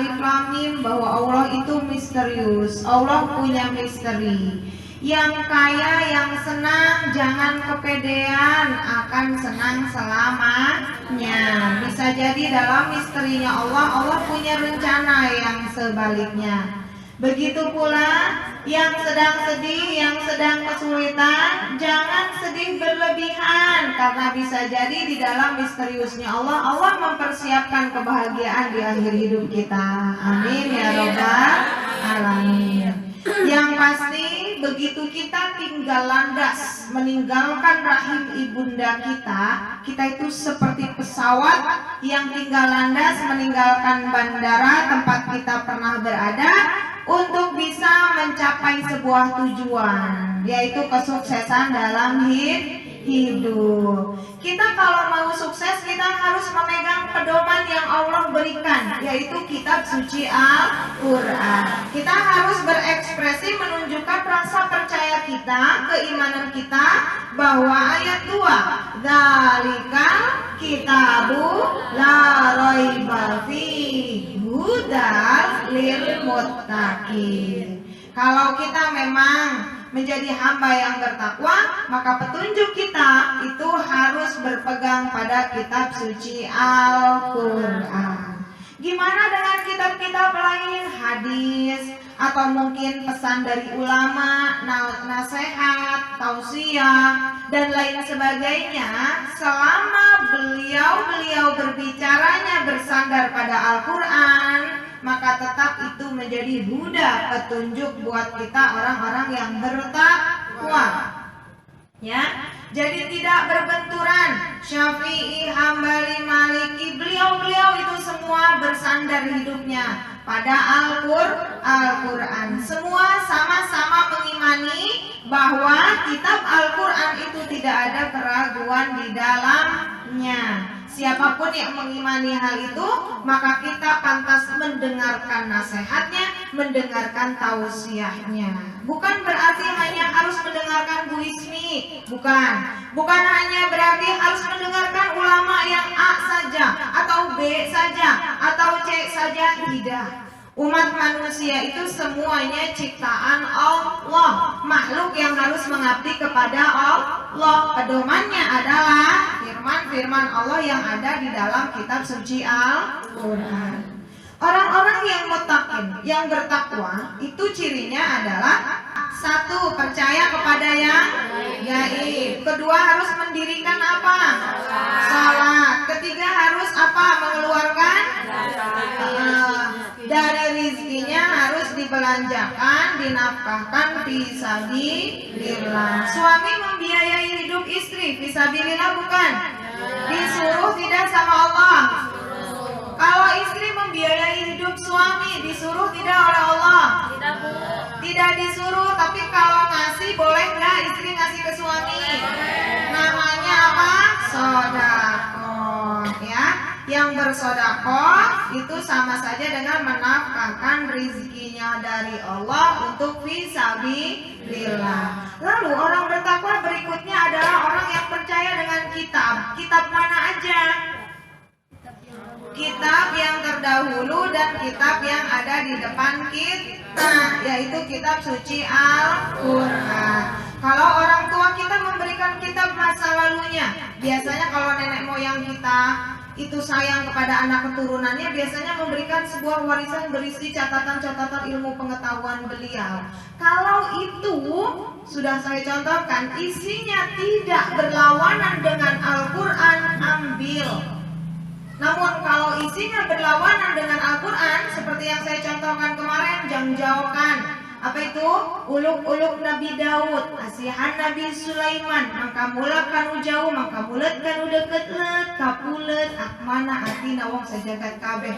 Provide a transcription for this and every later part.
alif lam mim bahwa Allah itu misterius. Allah punya misteri. Yang kaya, yang senang, jangan kepedean, akan senang selamanya. Bisa jadi dalam misterinya Allah punya rencana yang sebaliknya. Begitu pula yang sedang sedih, yang sedang kesulitan, jangan sedih berlebihan, karena bisa jadi di dalam misteriusnya Allah mempersiapkan kebahagiaan di akhir hidup kita. Amin ya robbal alamin. Yang pasti begitu kita tinggal landas meninggalkan rahim ibunda kita itu seperti pesawat yang tinggal landas meninggalkan bandara tempat kita pernah berada untuk bisa mencapai sebuah tujuan, yaitu kesuksesan dalam hidup. Kita kalau mau sukses, kita harus memegang pedoman yang Allah berikan, yaitu kitab suci Al-Quran. Kita harus berekspresi menunjukkan rasa percaya kita, keimanan kita, bahwa ayat 2, dzalikal kitabu la raiba fihi hudal lil muttaqin. Kalau kita memang menjadi hamba yang bertakwa, maka petunjuk kita itu harus berpegang pada kitab suci Al-Quran. Gimana dengan kitab-kitab lain, hadis, atau mungkin pesan dari ulama, nasihat, tausiah, dan lain sebagainya? Selama beliau berbicaranya bersandar pada Al-Quran, maka tetap itu menjadi huda, petunjuk buat kita orang-orang yang bertakwa. Ya, jadi tidak berbenturan. Syafi'i, Hambali, Maliki, beliau itu semua bersandar hidupnya pada Al-Quran. Semua sama-sama mengimani bahwa kitab Al-Quran itu tidak ada keraguan di dalamnya. Siapapun yang mengimani hal itu, maka kita pantas mendengarkan nasihatnya, mendengarkan tausiahnya. Bukan berarti hanya harus mendengarkan Bu Ismi, bukan hanya berarti harus mendengarkan ulama yang A saja, atau B saja, atau C saja, tidak. Umat manusia itu semuanya ciptaan Allah, makhluk yang harus mengabdi kepada Allah. Pedomannya adalah firman Allah yang ada di dalam kitab suci Al-Quran. Orang-orang yang muttaqin, yang bertakwa, itu cirinya adalah satu, percaya kepada yang gaib. Kedua, harus mendirikan apa? Salat. Ketiga, harus apa? Mengeluarkan dari rizkinya, harus dibelanjakan, dinafkahkan fisabilillah. Suami membiayai hidup istri fisabilillah, bukan? Disuruh tidak sama Allah? Kalau istri membiayai hidup suami, disuruh tidak oleh Allah? Tidak disuruh, tapi kalau ngasih boleh nggak istri ngasih ke suami? Namanya apa? Sodaqoh, ya. Yang bersodakoh itu sama saja dengan menafkahkan rizkinya dari Allah untuk fisabilillah. Lalu orang bertakwa berikutnya adalah orang yang percaya dengan kitab. Kitab mana aja? Kitab yang terdahulu dan kitab yang ada di depan kita, yaitu kitab suci Al-Quran. Kalau orang tua kita memberikan kitab masa lalunya, biasanya kalau nenek moyang kita itu sayang kepada anak keturunannya, biasanya memberikan sebuah warisan berisi catatan-catatan ilmu pengetahuan beliau. Kalau itu sudah saya contohkan, isinya tidak berlawanan dengan Al-Quran, ambil. Namun kalau isinya berlawanan dengan Al-Quran, seperti yang saya contohkan kemarin, jauhkan. Apa itu? Uluk-uluk Nabi Daud, asihan Nabi Sulaiman, mangka mulak kanu jauh, mangka mulet kanu deket let, kapulet, akmana atina wong sajagat kabeh.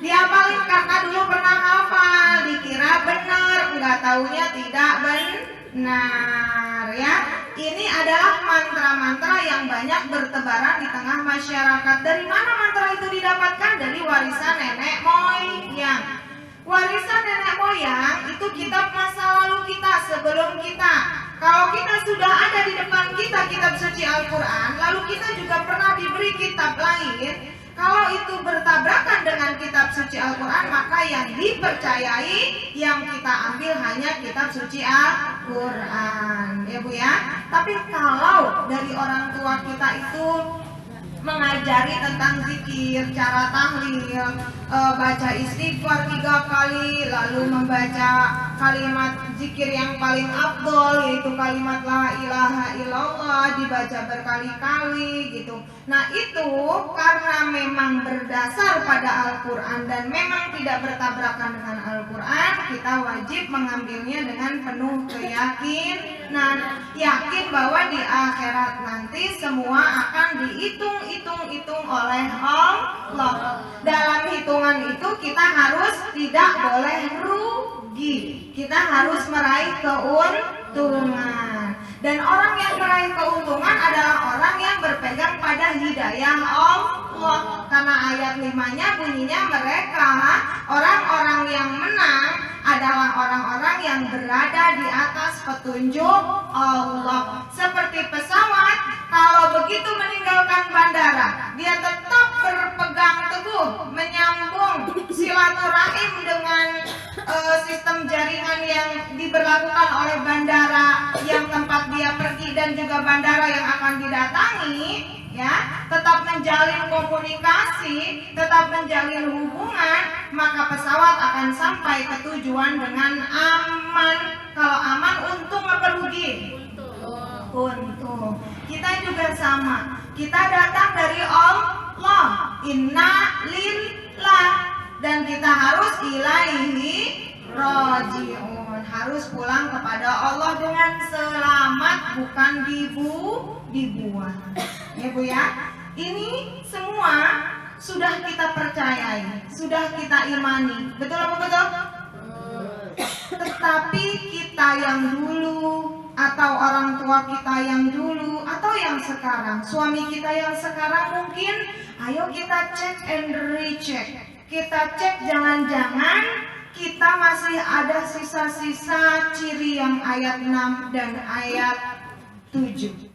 Diapalin kakak dulu pernah hafal, dikira benar, enggak taunya tidak benar, ya. Ini adalah mantra-mantra yang banyak bertebaran di tengah masyarakat. Dari mana mantra itu didapatkan? Dari warisan nenek moyang. Warisan nenek moyang itu kitab masa lalu kita, sebelum kita. Kalau kita sudah ada di depan kita kitab suci Al-Quran, lalu kita juga pernah diberi kitab lain. Kalau itu Al-Quran, maka yang dipercayai yang kita ambil hanya kitab suci Al-Quran, ya Bu ya. Tapi kalau dari orang tua kita itu mengajari tentang zikir, cara tahlil, baca istighfar 3 kali, lalu membaca kalimat zikir yang paling afdol, yaitu kalimat la ilaha illallah, dibaca berkali-kali gitu. Nah itu karena memang berdasar pada Al-Quran dan memang tidak bertabrakan dengan Al-Quran, kita wajib mengambilnya dengan penuh keyakinan, yakin bahwa di akhirat nanti semua akan dihitung oleh Allah. Dalam hitungan itu kita harus tidak boleh rugi, kita harus meraih keuntungan. Dan orang yang meraih keuntungan adalah orang yang berpegang pada hidayah Allah. Karena ayat 5-nya bunyinya mereka orang-orang yang menang adalah orang-orang yang berada di atas petunjuk Allah. Seperti pesawat, kalau begitu meninggalkan bandara, dia tetap berpegang teguh, menyambung silaturahim dengan sistem jaringan yang diberlakukan oleh bandara yang tempat dia pergi dan juga bandara yang akan didatangi, ya, tetap menjalin komunikasi, tetap menjalin hubungan, maka pesawat akan sampai ke tujuan dengan aman. Kalau aman, untung apa rugi? Untung. Kita juga sama. Kita datang dari Allah, inna lillah, dan kita harus ilaihi raji'un, harus pulang kepada Allah dengan selamat, bukan dibuang. Ya Bu ya, ini semua sudah kita percayai, sudah kita imani, betul apa betul? Tetapi kita yang dulu, atau orang tua kita yang dulu, atau yang sekarang, suami kita yang sekarang mungkin, ayo kita cek and recheck. Kita cek, jangan-jangan kita masih ada sisa-sisa ciri yang ayat 6 dan ayat 7.